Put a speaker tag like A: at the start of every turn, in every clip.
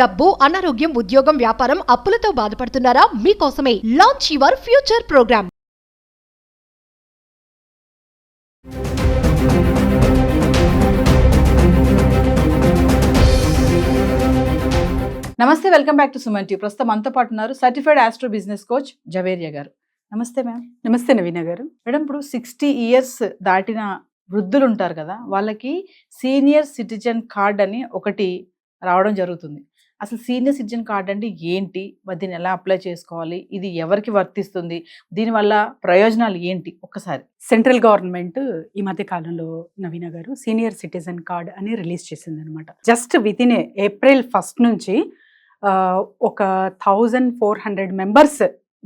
A: డబ్బు, అనారోగ్యం, ఉద్యోగం, వ్యాపారం, అప్పులతో బాధపడుతున్నారా? మీకోసమే లాంచ్ యువర్ ఫ్యూచర్ ప్రోగ్రామ్.
B: నమస్తే, welcome back to Suman TV. ప్రస్తుతం మనతో పాటు ఉన్నారు certified astro business coach Javeria garu. నమస్తే మ్యామ్.
C: నమస్తే నవీన గారు.
B: మేడం, ఇప్పుడు 60 years దాటిన వృద్ధులు ఉంటారు కదా, వాళ్ళకి సీనియర్ సిటిజన్ కార్డ్ అని ఒకటి రావడం జరుగుతుంది. అసలు సీనియర్ సిటిజన్ కార్డ్ అంటే ఏంటి, మరి దీన్ని ఎలా అప్లై చేసుకోవాలి, ఇది ఎవరికి వర్తిస్తుంది, దీనివల్ల ప్రయోజనాలు ఏంటి ఒక్కసారి?
C: సెంట్రల్ గవర్నమెంట్ ఈ మధ్య కాలంలో నవీన గారు సీనియర్ సిటిజన్ కార్డ్ అని రిలీజ్ చేసింది అనమాట. జస్ట్ విత్ ఇన్ April 1 నుంచి ఒక 1400 మెంబర్స్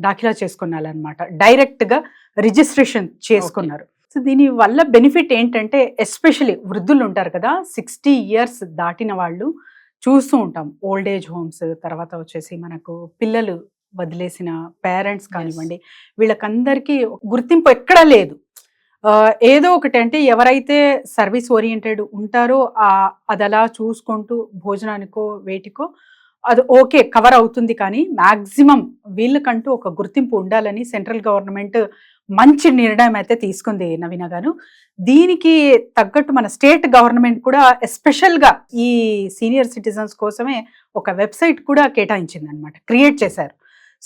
C: దాఖలా చేసుకున్నారనమాట. డైరెక్ట్గా రిజిస్ట్రేషన్ చేసుకున్నారు. సో దీని వల్ల బెనిఫిట్ ఏంటంటే, ఎస్పెషలీ వృద్ధులు ఉంటారు కదా, 60 years దాటిన వాళ్ళు చూస్తూ ఉంటాం. ఓల్డ్ ఏజ్ హోమ్స్, తర్వాత వచ్చేసి మనకు పిల్లలు వదిలేసిన పేరెంట్స్ కానివ్వండి, వీళ్ళకందరికీ గుర్తింపు ఎక్కడా లేదు. ఏదో ఒకటి అంటే, ఎవరైతే సర్వీస్ ఓరియంటెడ్ ఉంటారో అది అలా చూసుకుంటూ భోజనానికో వేటికో అది ఓకే కవర్ అవుతుంది. కానీ మ్యాక్సిమం వీళ్ళకంటూ ఒక గుర్తింపు ఉండాలని సెంట్రల్ గవర్నమెంట్ మంచి నిర్ణయం అయితే తీసుకుంది నవీన గారు. దీనికి తగ్గట్టు మన స్టేట్ గవర్నమెంట్ కూడా ఎస్పెషల్గా ఈ సీనియర్ సిటిజన్స్ కోసమే ఒక వెబ్సైట్ కూడా కేటాయించింది అనమాట, క్రియేట్ చేశారు.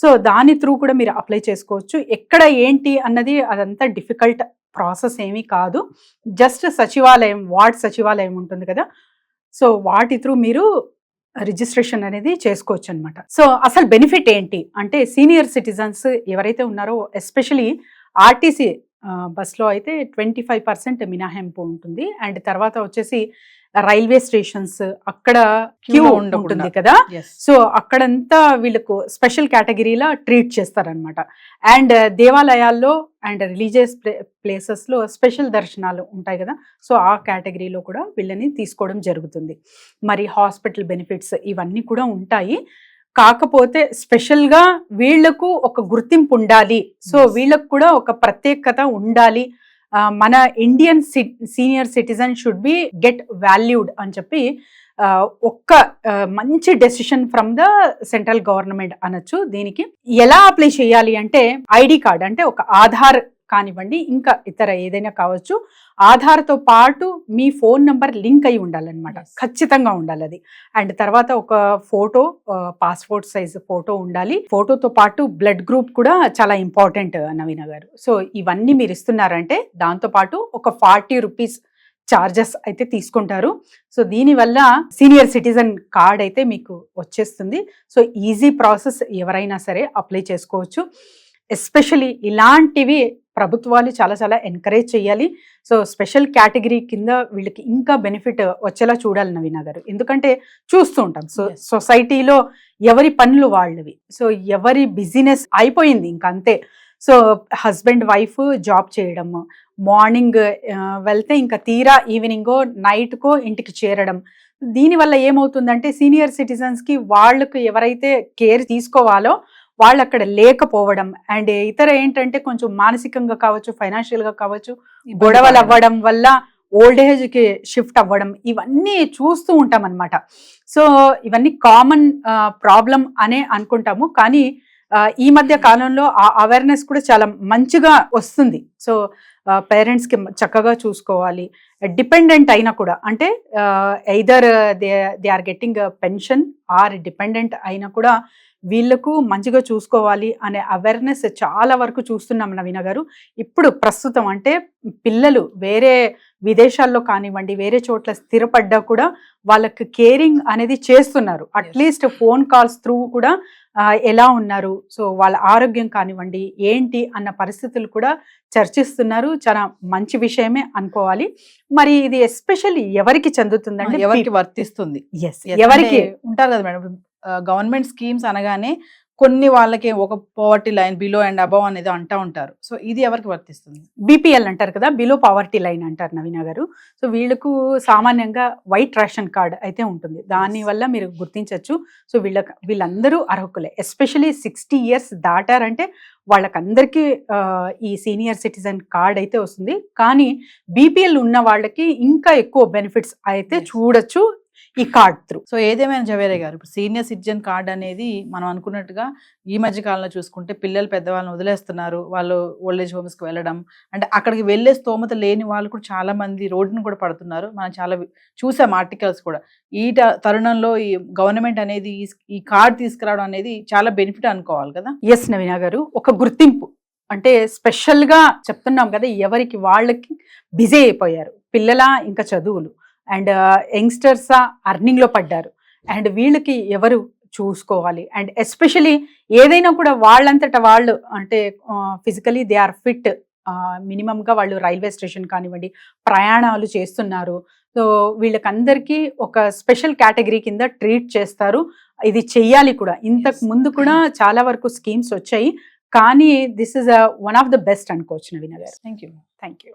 C: సో దాని త్రూ కూడా మీరు అప్లై చేసుకోవచ్చు. ఎక్కడ ఏంటి అన్నది అదంతా డిఫికల్ట్ ప్రాసెస్ ఏమీ కాదు. జస్ట్ సచివాలయం, వార్డ్ సచివాలయం ఉంటుంది కదా, సో వాటి త్రూ మీరు రిజిస్ట్రేషన్ అనేది చేసుకోవచ్చు అనమాట. సో అసలు బెనిఫిట్ ఏంటి అంటే, సీనియర్ సిటిజన్స్ ఎవరైతే ఉన్నారో, ఎస్పెషలీ ఆర్టీసీ బస్లో అయితే 25% మినహాయింపు ఉంటుంది. అండ్ తర్వాత వచ్చేసి రైల్వే స్టేషన్స్ అక్కడ క్యూ ఉంటుంది కదా, సో అక్కడంతా వీళ్ళకు స్పెషల్ కేటగిరీలా ట్రీట్ చేస్తారనమాట. అండ్ దేవాలయాల్లో అండ్ రిలీజియస్ ప్లేసెస్లో స్పెషల్ దర్శనాలు ఉంటాయి కదా, సో ఆ కేటగిరీలో కూడా వీళ్ళని తీసుకోవడం జరుగుతుంది. మరి హాస్పిటల్ బెనిఫిట్స్ ఇవన్నీ కూడా ఉంటాయి. కాకపోతే స్పెషల్గా వీళ్లకు ఒక గుర్తింపు ఉండాలి, సో వీళ్ళకు కూడా ఒక ప్రత్యేకత ఉండాలి. మన Indian senior citizen should be get valued అని చెప్పి ఒక్క మంచి decision from the central government అనొచ్చు. దీనికి ఎలా అప్లై చేయాలి అంటే, ఐడి కార్డ్ అంటే ఒక ఆధార్ కానివ్వండి, ఇంకా ఇతర ఏదైనా కావచ్చు, ఆధార్తో పాటు మీ ఫోన్ నంబర్ లింక్ అయి ఉండాలన్నమాట, ఖచ్చితంగా ఉండాలి అది. అండ్ తర్వాత ఒక ఫోటో, పాస్పోర్ట్ సైజ్ ఫోటో ఉండాలి. ఫోటోతో పాటు బ్లడ్ గ్రూప్ కూడా చాలా ఇంపార్టెంట్ నవీన గారు. సో ఇవన్నీ మీరు ఇస్తున్నారంటే దాంతో పాటు ఒక 40 రూపీస్ చార్జెస్ అయితే తీసుకుంటారు. సో దీనివల్ల సీనియర్ సిటిజన్ కార్డ్ అయితే మీకు వచ్చేస్తుంది. సో ఈజీ ప్రాసెస్, ఎవరైనా సరే అప్లై చేసుకోవచ్చు. ఎస్పెషలీ ఇలాంటివి ప్రభుత్వాలు చాలా చాలా ఎంకరేజ్ చేయాలి. సో స్పెషల్ కేటగిరీ కింద వీళ్ళకి ఇంకా బెనిఫిట్ వచ్చేలా చూడాలి నవీన గారు. ఎందుకంటే చూస్తూ ఉంటాం, సో సొసైటీలో ఎవరి పనులు వాళ్ళవి, సో ఎవరి బిజినెస్ అయిపోయింది ఇంకా అంతే. సో హస్బెండ్ వైఫ్ జాబ్ చేయడము, మార్నింగ్ వెళ్తే ఇంకా తీరా ఈవినింగో నైట్కో ఇంటికి చేరడం. దీనివల్ల ఏమవుతుందంటే, సీనియర్ సిటిజన్స్కి వాళ్ళకు ఎవరైతే కేర్ తీసుకోవాలో వాళ్ళు అక్కడ లేకపోవడం, అండ్ ఇతర ఏంటంటే కొంచెం మానసికంగా కావచ్చు, ఫైనాన్షియల్గా కావచ్చు, గొడవలు అవ్వడం వల్ల ఓల్డ్ ఏజ్కి షిఫ్ట్ అవ్వడం, ఇవన్నీ చూస్తూ ఉంటాం అనమాట. సో ఇవన్నీ కామన్ ప్రాబ్లం అనే అనుకుంటాము, కానీ ఈ మధ్య కాలంలో ఆ అవేర్నెస్ కూడా చాలా మంచిగా వస్తుంది. సో పేరెంట్స్కి చక్కగా చూసుకోవాలి. డిపెండెంట్ అయినా కూడా, అంటే either they are getting pension or dependent అయినా కూడా వీళ్ళకు మంచిగా చూసుకోవాలి అనే అవేర్నెస్ చాలా వరకు చూస్తున్నాం నవీన గారు. ఇప్పుడు ప్రస్తుతం అంటే పిల్లలు వేరే విదేశాల్లో కానివ్వండి, వేరే చోట్ల స్థిరపడ్డా కూడా వాళ్ళకి కేరింగ్ అనేది చేస్తున్నారు. అట్లీస్ట్ ఫోన్ కాల్స్ త్రూ కూడా ఎలా ఉన్నారు, సో వాళ్ళ ఆరోగ్యం కానివ్వండి ఏంటి అన్న పరిస్థితులు కూడా చర్చిస్తున్నారు. చాలా మంచి విషయమే అనుకోవాలి. మరి ఇది ఎస్పెషల్లీ ఎవరికి చెందుతుందంటే,
B: ఎవరికి వర్తిస్తుంది?
C: ఎవరికి
B: ఉంటారు కదా మేడం, గవర్నమెంట్ స్కీమ్స్ అనగానే కొన్ని వాళ్ళకి ఒక poverty line, below and above అనేది అంటూ ఉంటారు. సో ఇది ఎవరికి వర్తిస్తుంది?
C: బీపీఎల్ అంటారు కదా, బిలో పవర్టీ లైన్ అంటారు నవీన గారు. సో వీళ్ళకు సామాన్యంగా వైట్ రేషన్ కార్డ్ అయితే ఉంటుంది, దానివల్ల మీరు గుర్తించవచ్చు. సో వీళ్ళందరూ అర్హులే. ఎస్పెషలీ 60 years దాటారంటే వాళ్ళకందరికీ ఈ సీనియర్ సిటిజన్ కార్డ్ అయితే వస్తుంది. కానీ బీపీఎల్ ఉన్న వాళ్ళకి ఇంకా ఎక్కువ బెనిఫిట్స్ అయితే చూడొచ్చు ఈ కార్డ్ త్రూ.
B: సో ఏదేమైనా జవేరే గారు, ఇప్పుడు సీనియర్ సిటిజన్ కార్డ్ అనేది మనం అనుకున్నట్టుగా ఈ మధ్య కాలంలో చూసుకుంటే పిల్లలు పెద్దవాళ్ళని వదిలేస్తున్నారు, వాళ్ళు ఓల్డేజ్ హోమ్స్కి వెళ్ళడం, అంటే అక్కడికి వెళ్ళే స్తోమత లేని వాళ్ళు కూడా చాలా మంది రోడ్డును కూడా పడుతున్నారు. మనం చాలా చూసాం ఆర్టికల్స్ కూడా. ఈ తరుణంలో ఈ గవర్నమెంట్ అనేది ఈ కార్డ్ తీసుకురావడం అనేది చాలా బెనిఫిట్ అనుకోవాలి కదా.
C: ఎస్ నవీన గారు, ఒక గుర్తింపు అంటే స్పెషల్గా చెప్తున్నాం కదా, ఎవరికి వాళ్ళకి బిజీ అయిపోయారు, పిల్లల ఇంకా చదువులు అండ్ యంగ్స్టర్సా అర్నింగ్లో పడ్డారు, అండ్ వీళ్ళకి ఎవరు చూసుకోవాలి, అండ్ ఎస్పెషలీ ఏదైనా కూడా వాళ్ళంతటా వాళ్ళు అంటే ఫిజికలీ దే ఆర్ ఫిట్, మినిమంగా వాళ్ళు రైల్వే స్టేషన్ కానివ్వండి ప్రయాణాలు చేస్తున్నారు. సో వీళ్ళకందరికీ ఒక స్పెషల్ కేటగిరీ కింద ట్రీట్ చేస్తారు. ఇది చెయ్యాలి కూడా. ఇంతకు ముందు కూడా చాలా వరకు స్కీమ్స్ వచ్చాయి, కానీ this is one of the best అనుకోవచ్చు నవీన గారు.
B: Thank you.
C: Thank you.